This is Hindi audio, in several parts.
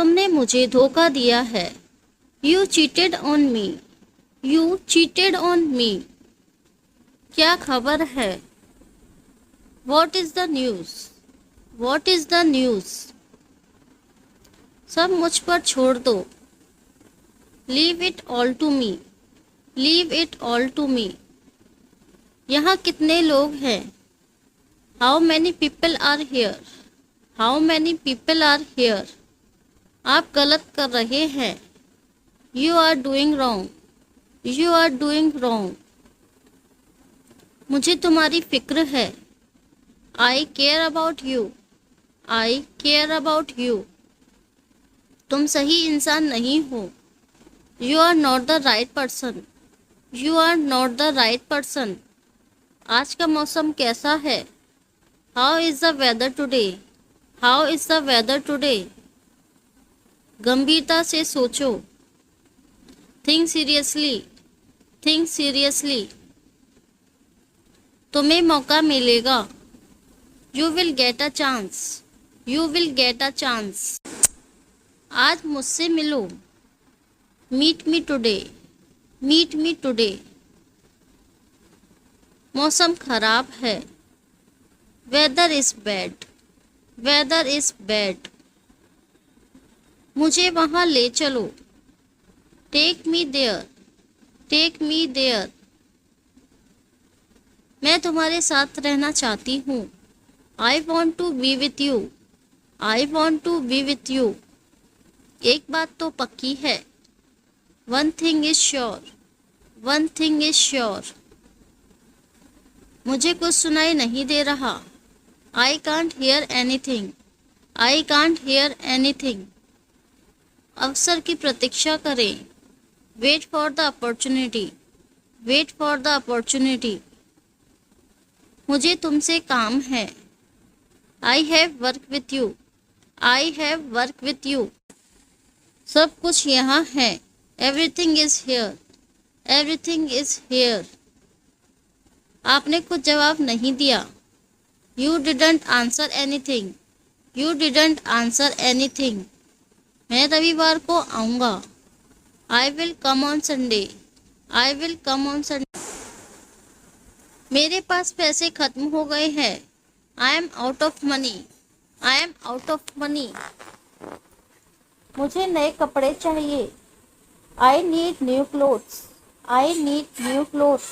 तुमने मुझे धोखा दिया है। You cheated on me. You cheated on me. क्या खबर है? What is the news? What is the news? सब मुझ पर छोड़ दो। Leave it all to me. Leave it all to me. यहाँ कितने लोग हैं? How many people are here? How many people are here? आप गलत कर रहे हैं। You are doing wrong. You are doing wrong. मुझे तुम्हारी फिक्र है। I care about you. I care about you. तुम सही इंसान नहीं हो। You are not the right person. You are not the right person. आज का मौसम कैसा है? How is the weather today? How is the weather today? गंभीरता से सोचो। Think seriously. Think seriously. तुम्हें मौका मिलेगा। You will get a chance. You will get a chance. आज मुझसे मिलो। Meet me today. Meet me today. मौसम खराब है। Weather is bad. Weather is bad. मुझे वहाँ ले चलो। Take me there. Take me there. मैं तुम्हारे साथ रहना चाहती हूँ। I want to be with you. I want to be with you. एक बात तो पक्की है। One thing is sure. One thing is sure. मुझे कुछ सुनाई नहीं दे रहा। I can't hear anything. I can't hear anything. अवसर की प्रतीक्षा करें। Wait for the opportunity. Wait for the opportunity. मुझे तुमसे काम है। I have work with you. I have work with you. सब कुछ यहाँ है। Everything is here. Everything is here. आपने कुछ जवाब नहीं दिया। You didn't answer anything. You didn't answer anything. मैं रविवार को आऊँगा। I will come on Sunday. I will come on Sunday. मेरे पास पैसे खत्म हो गए हैं। I am out of money. I am out of money. मुझे नए कपड़े चाहिए। I need new clothes. I need new clothes.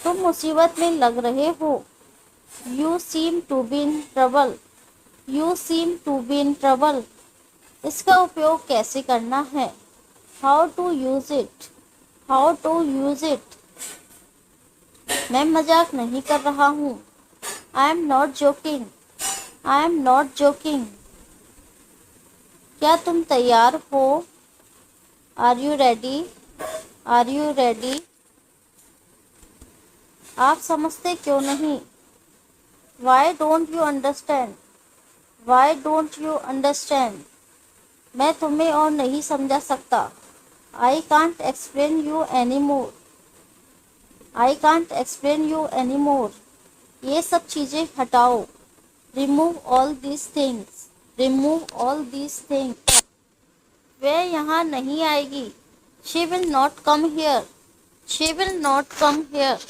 तुम मुसीबत में लग रहे हो। You seem to be in trouble. You seem to be in trouble. इसका उपयोग कैसे करना है? How to use it. How to use it. मैं मजाक नहीं कर रहा हूँ। I am not joking. I am not joking. क्या तुम तैयार हो? Are you ready? Are you ready? आप समझते क्यों नहीं? Why don't you understand? Why don't you understand? मैं तुम्हें और नहीं समझा सकता। I can't explain you any more. I can't explain you any more. ये सब चीज़ें हटाओ। Remove all these things. Remove all these things. वह यहाँ नहीं आएगी। She will not come here. She will not come here.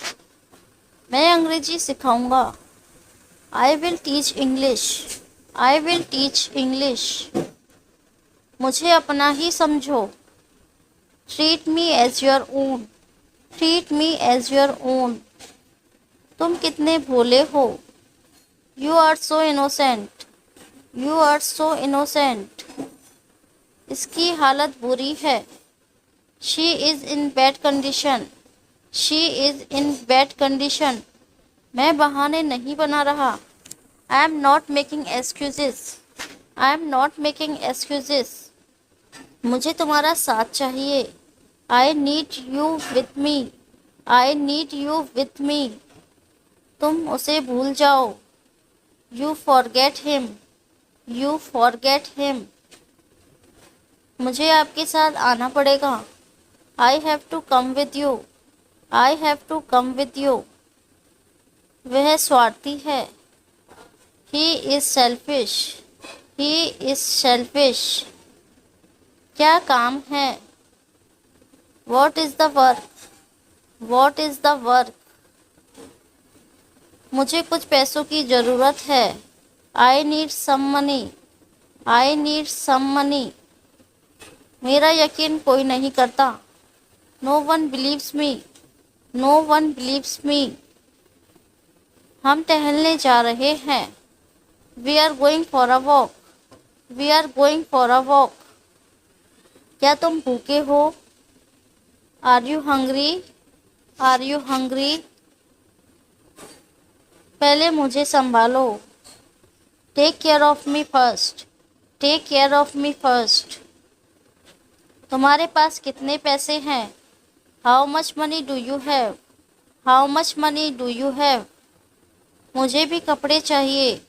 मैं अंग्रेजी सिखाऊंगा। I will teach English. I will teach English. मुझे अपना ही समझो। Treat me as your own. Treat me as your own. तुम कितने भोले हो। You are so innocent. You are so innocent. इसकी हालत बुरी है। She is in bad condition. She is in bad condition. मैं बहाने नहीं बना रहा। I am not making excuses. I am not making excuses. मुझे तुम्हारा साथ चाहिए। I need you with me. I need you with me. तुम उसे भूल जाओ। You forget him. You forget him. मुझे आपके साथ आना पड़ेगा। I have to come with you. I have to come with you. वह स्वार्थी है। He is selfish. He is selfish. क्या काम है? What is the work? What is the work? मुझे कुछ पैसों की ज़रूरत है। I need some money. I need some money. मेरा यकीन कोई नहीं करता। No one believes me. No one believes me. हम टहलने जा रहे हैं। We are going for a walk. We are going for a walk. क्या तुम भूखे हो? Are you hungry? Are you hungry? पहले मुझे संभालो। Take care of me first. Take care of me first. तुम्हारे पास कितने पैसे हैं? How much money do you have? How much money do you have? मुझे भी कपड़े चाहिए।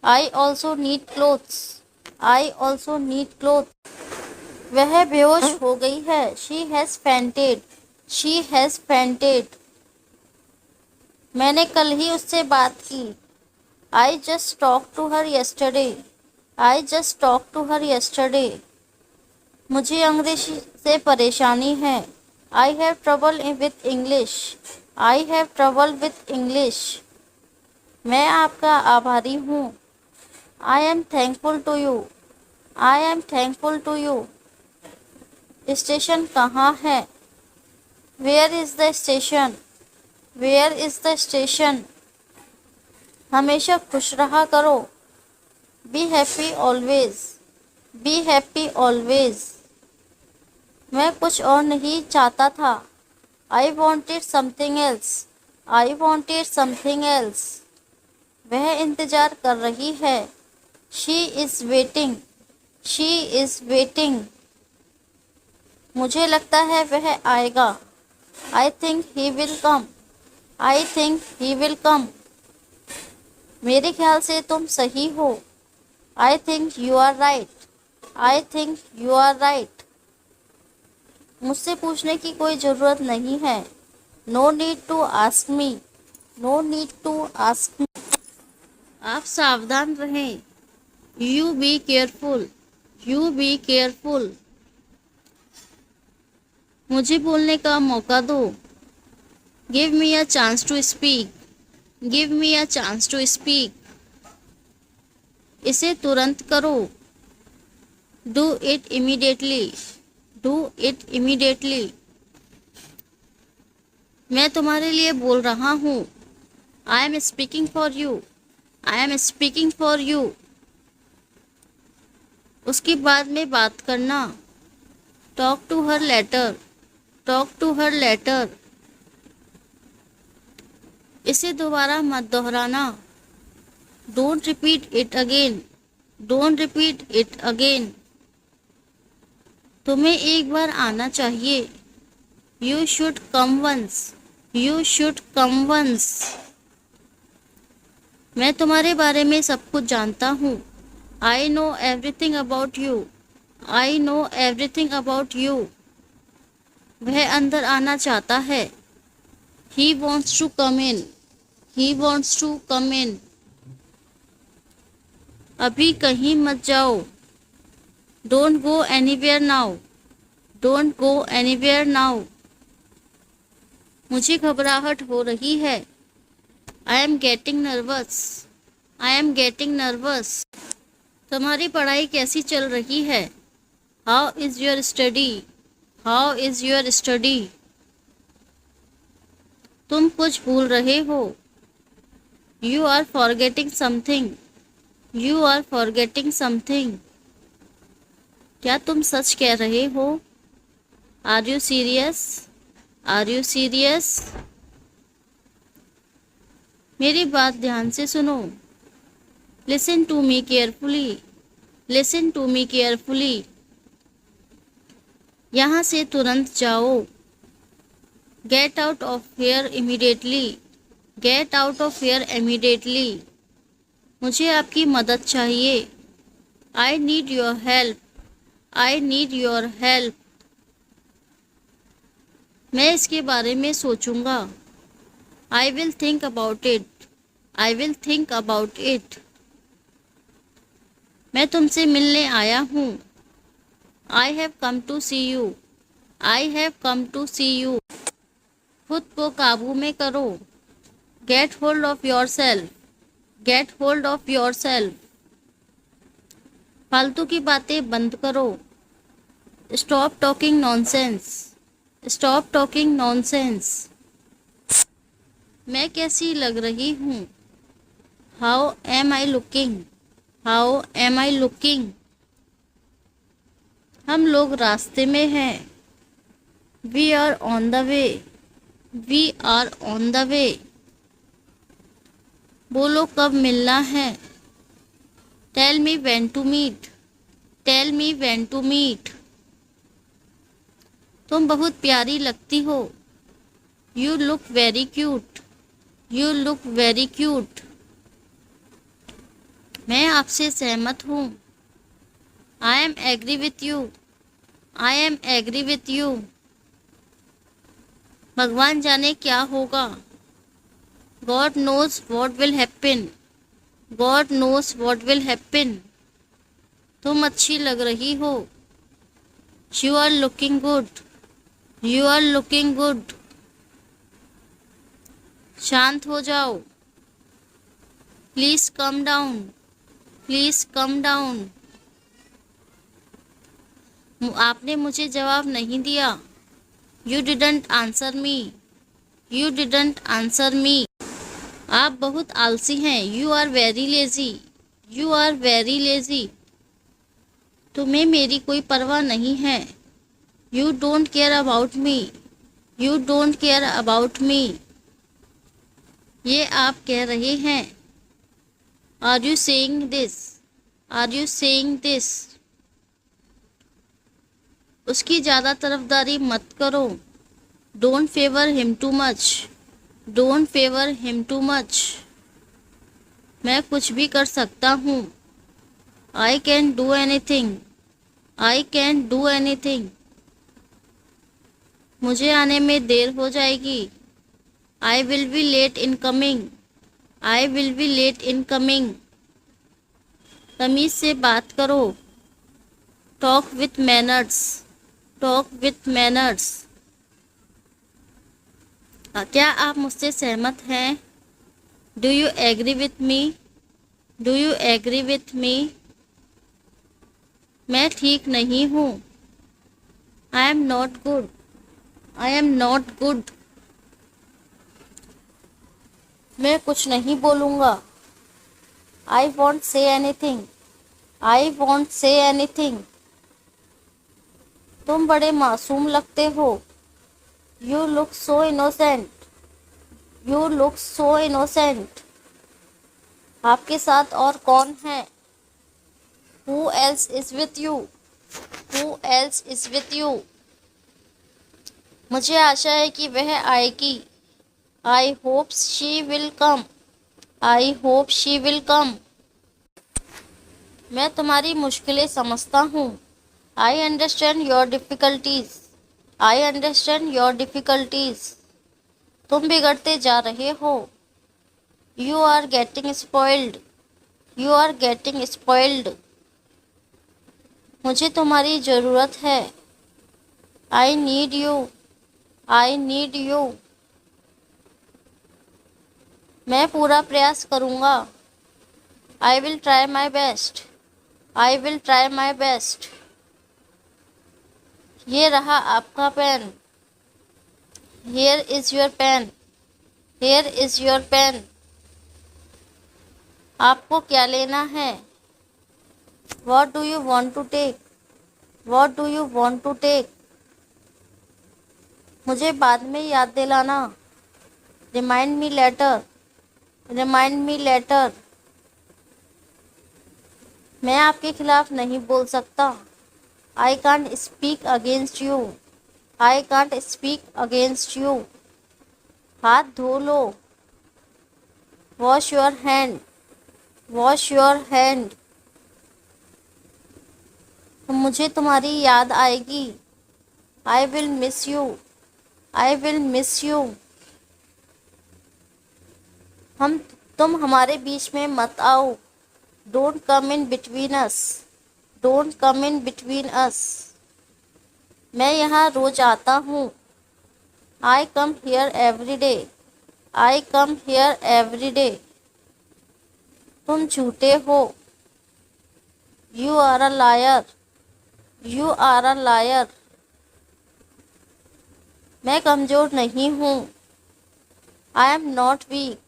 I also need clothes. I also need cloth. वह बेहोश हो गई है। She has fainted. She has fainted. मैंने कल ही उससे बात की। I just talk to her yesterday। I just talk to her yesterday। मुझे अंग्रेजी से परेशानी है। I have trouble with English. I have trouble with English. मैं आपका आभारी हूँ। I am thankful to you. I am thankful to you. Station कहाँ है? Where is the station? Where is the station? हमेशा खुश रहा करो। Be happy always. Be happy always. मैं कुछ और नहीं चाहता था। I wanted something else. I wanted something else. वह इंतज़ार कर रही है। She is waiting. She is waiting. मुझे लगता है वह आएगा। I think he will come. I think he will come. मेरे ख्याल से तुम सही हो। I think you are right. I think you are right. मुझसे पूछने की कोई ज़रूरत नहीं है। No need to ask me. No need to ask me. आप सावधान रहें। You be careful. You be careful. मुझे बोलने का मौका दो। Give me a chance to speak. Give me a chance to speak. इसे तुरंत करो। Do it immediately. Do it immediately. मैं तुम्हारे लिए बोल रहा हूँ। I am speaking for you. I am speaking for you. उसके बाद में बात करना। Talk to her letter. Talk to her later. इसे दोबारा मत दोहराना। Don't repeat it again. Don't repeat it again. तुम्हें एक बार आना चाहिए। You should come once. You should come once. मैं तुम्हारे बारे में सब कुछ जानता हूँ। I know everything about you. I know everything about you. वह अंदर आना चाहता है। He wants to come in. He wants to come in. अभी कहीं मत जाओ। Don't go anywhere now. Don't go anywhere now. मुझे घबराहट हो रही है। I am getting nervous. I am getting nervous. तुम्हारी पढ़ाई कैसी चल रही है? How is your study? How is your study? तुम कुछ भूल रहे हो। You are forgetting something. You are forgetting something. क्या तुम सच कह रहे हो? Are you serious? Are you serious? मेरी बात ध्यान से सुनो। Listen to me carefully. Listen to me carefully. यहाँ से तुरंत जाओ। Get out of here immediately. Get out of here immediately. मुझे आपकी मदद चाहिए। I need your help. I need your help. मैं इसके बारे में सोचूंगा। I will think about it. I will think about it. मैं तुमसे मिलने आया हूँ। I have come to see you. I have come to see you. खुद को काबू में करो। Get hold of your self. Get hold of your self. फालतू की बातें बंद करो। Stop talking nonsense. Stop talking nonsense. मैं कैसी लग रही हूँ? How am I looking? How am I looking? हम लोग रास्ते में हैं। We are on the way. We are on the way. बोलो कब मिलना है? Tell me when to meet. Tell me when to meet. तुम बहुत प्यारी लगती हो। You look very cute. You look very cute. मैं आपसे सहमत हूँ। I am agree with you. I am agree with you. भगवान जाने क्या होगा। God knows what will happen. God knows what will happen. तुम अच्छी लग रही हो। You are looking good. You are looking good. शांत हो जाओ। Please calm down. Please calm down. आपने मुझे जवाब नहीं दिया। You didn't answer me. You didn't answer me. आप बहुत आलसी हैं। You are very lazy. You are very lazy. तुम्हें मेरी कोई परवाह नहीं है। You don't care about me. You don't care about me. ये आप कह रहे हैं। Are you saying this? Are you saying this? उसकी ज़्यादा तरफदारी मत करो। Don't favour him too much. Don't favour him too much. मैं कुछ भी कर सकता हूँ। I can do anything. I can do anything. मुझे आने में देर हो जाएगी। I will be late in coming. I will be late in coming. तमीज़ से बात करो। Talk with manners. Talk with manners. क्या आप मुझसे सहमत हैं? Do you agree with me? Do you agree with me? मैं ठीक नहीं हूँ। I am not good. I am not good. मैं कुछ नहीं बोलूँगा। I won't say anything. I won't say anything. तुम बड़े मासूम लगते हो। You look so innocent. You look so innocent. आपके साथ और कौन है? Who else is with you? Who else is with you? मुझे आशा है कि वह आएगी। I hope she will come. I hope she will come. मैं तुम्हारी मुश्किलें समझता हूँ। I understand your difficulties. I understand your difficulties. तुम बिगड़ते जा रहे हो। You are getting spoiled. You are getting spoiled. मुझे तुम्हारी ज़रूरत है। I need you. I need you. मैं पूरा प्रयास करूँगा। I will try my best. I will try my best. ये रहा आपका pen. Here is your pen. Here is your pen. आपको क्या लेना है? What do you want to take? What do you want to take? मुझे बाद में याद दिलाना। Remind me later. Remind me later. मैं आपके खिलाफ नहीं बोल सकता। I can't speak against you. I can't speak against you. हाथ धो लो। Wash your hand. Wash your hand. मुझे तुम्हारी याद आएगी। I will miss you. I will miss you. तुम हमारे बीच में मत आओ। Don't come in between us, don't come in between us. मैं यहाँ रोज आता हूँ, I come here every day, I come here every day. तुम झूठे हो, you are a liar, you are a liar. मैं कमज़ोर नहीं हूँ, I am not weak,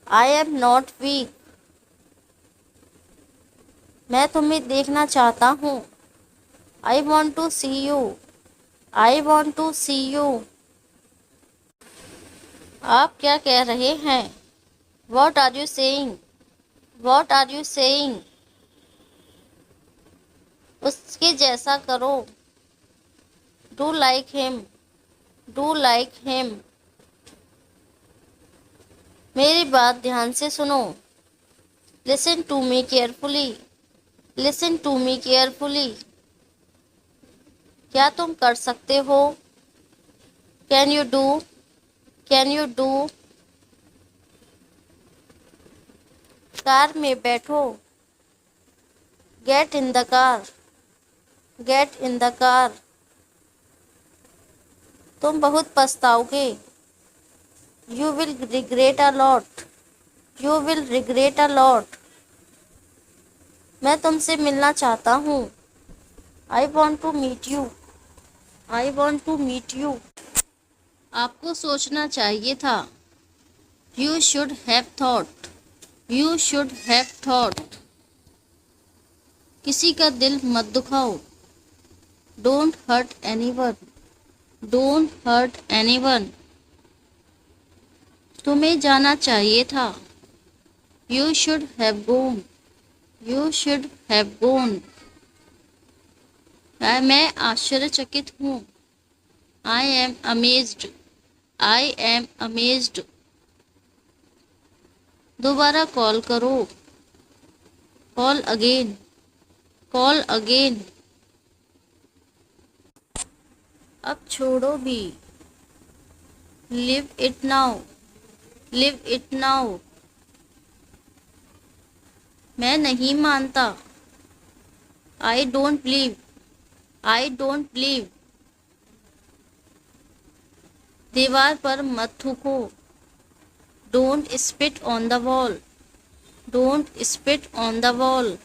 I am not weak. मैं तुम्हें देखना चाहता हूँ, I want to see you, I want to see you. आप क्या कह रहे हैं, what are you saying, what are you saying. उसके जैसा करो, do like him, do like him. मेरी बात ध्यान से सुनो, listen to me carefully, listen to me carefully. क्या तुम कर सकते हो, can you do, can you do. कार में बैठो, get in the car, get in the car. तुम बहुत पछताओगे, you will regret a lot, you will regret a lot. मैं तुमसे मिलना चाहता हूँ, I want to meet you, I want to meet you. आपको सोचना चाहिए था, you should have thought, you should have thought. किसी का दिल मत दुखाओ, don't hurt anyone, don't hurt anyone. तुम्हें जाना चाहिए था, you should have gone, you should have gone. मैं आश्चर्यचकित हूँ, I am amazed, I am amazed. दोबारा कॉल करो, कॉल अगेन, कॉल अगेन। अब छोड़ो भी, leave it now, live it now. मैं नहीं मानता, I don't believe, I don't believe. दीवार पर मत थूको, don't spit on the wall, don't spit on the wall.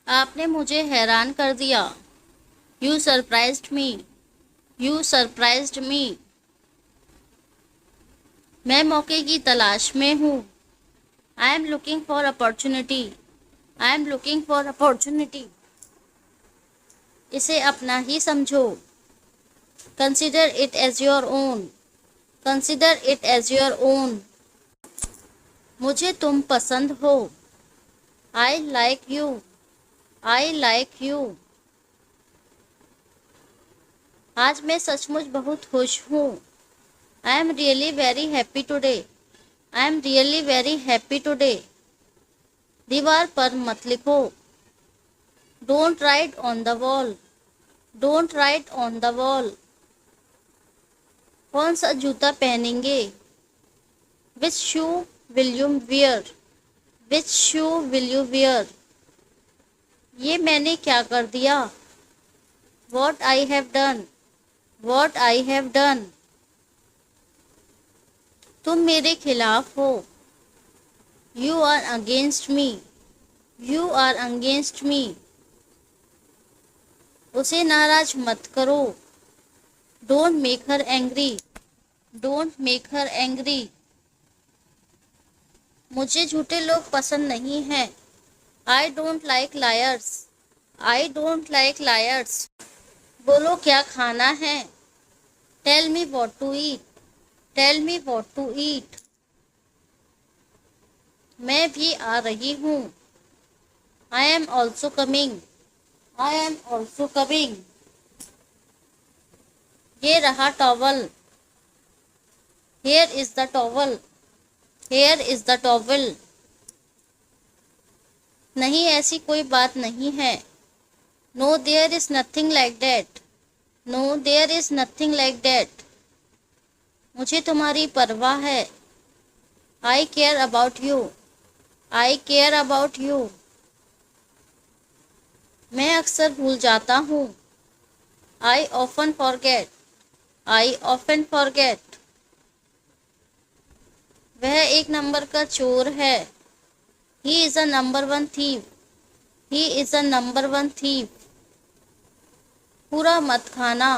आपने मुझे हैरान कर दिया, you surprised me, you surprised me. मैं मौके की तलाश में हूँ, I am looking for opportunity, I am looking for opportunity. इसे अपना ही समझो, consider it as your own, consider it as your own. मुझे तुम पसंद हो, आई like you, I like you. आज मैं सचमुच बहुत खुश हूँ, I am really very happy today, I am really very happy today. दीवार पर मत लिखो, don't write on the wall, don't write on the wall. कौन सा जूता पहनेंगे, which shoe will you wear, which shoe will you wear. ये मैंने क्या कर दिया, what I have done, what I have done. तुम मेरे खिलाफ हो, you are against me, you are against me. उसे नाराज मत करो, don't make her angry, don't make her angry. मुझे झूठे लोग पसंद नहीं हैं, I don't like liars, I don't like liars. बोलो क्या खाना है, tell me what to eat, tell me what to eat. मैं भी आ रही हूँ, I am also coming, I am also coming. ये रहा towel, here is the towel, here is the towel. नहीं ऐसी कोई बात नहीं है, no there is nothing like that, no there is nothing like that. मुझे तुम्हारी परवाह है, I care about you, I care about you. मैं अक्सर भूल जाता हूँ। I often forget. I often forget. वह एक नंबर का चोर है। He is a number one thief. He is a number one thief. पूरा मत खाना।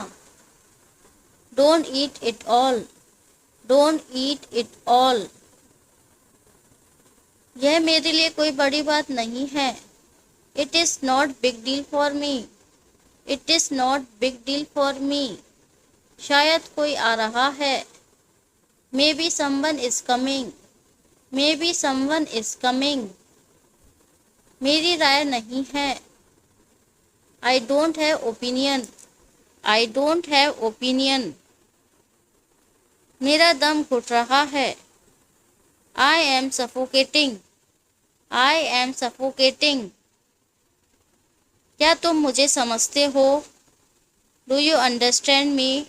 Don't eat it all. Don't eat it all. यह मेरे लिए कोई बड़ी बात नहीं है। It is not big deal for me. It is not big deal for me. शायद कोई आ रहा है। May be someone is coming. May be someone is coming. मेरी राय नहीं है। I don't have opinion. I don't have opinion. मेरा दम घुट रहा है। I M suffocating. I am suffocating. क्या तुम मुझे समझते हो? Do you understand me?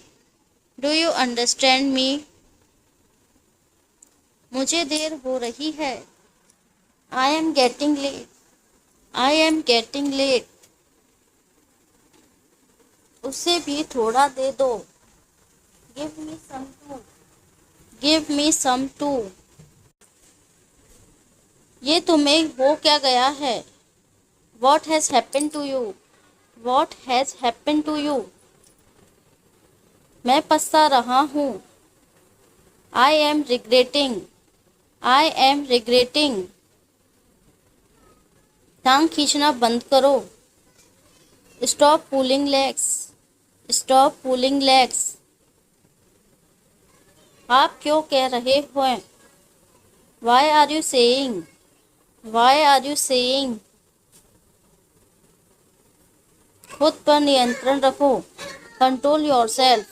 Do you understand me? मुझे देर हो रही है। I am getting late. I am getting late. उसे भी थोड़ा दे दो। Give me some too. Give me some too. ये तुम्हें हो क्या गया है? What has happen to you? What has happen to you? मैं पछता रहा हूँ। I am regretting. I am regretting. टांग खींचना बंद करो। Stop pulling legs. Stop pulling legs. आप क्यों कह रहे हो? Why are you saying? Why are you saying? खुद पर नियंत्रण रखो। Control yourself.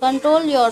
Control your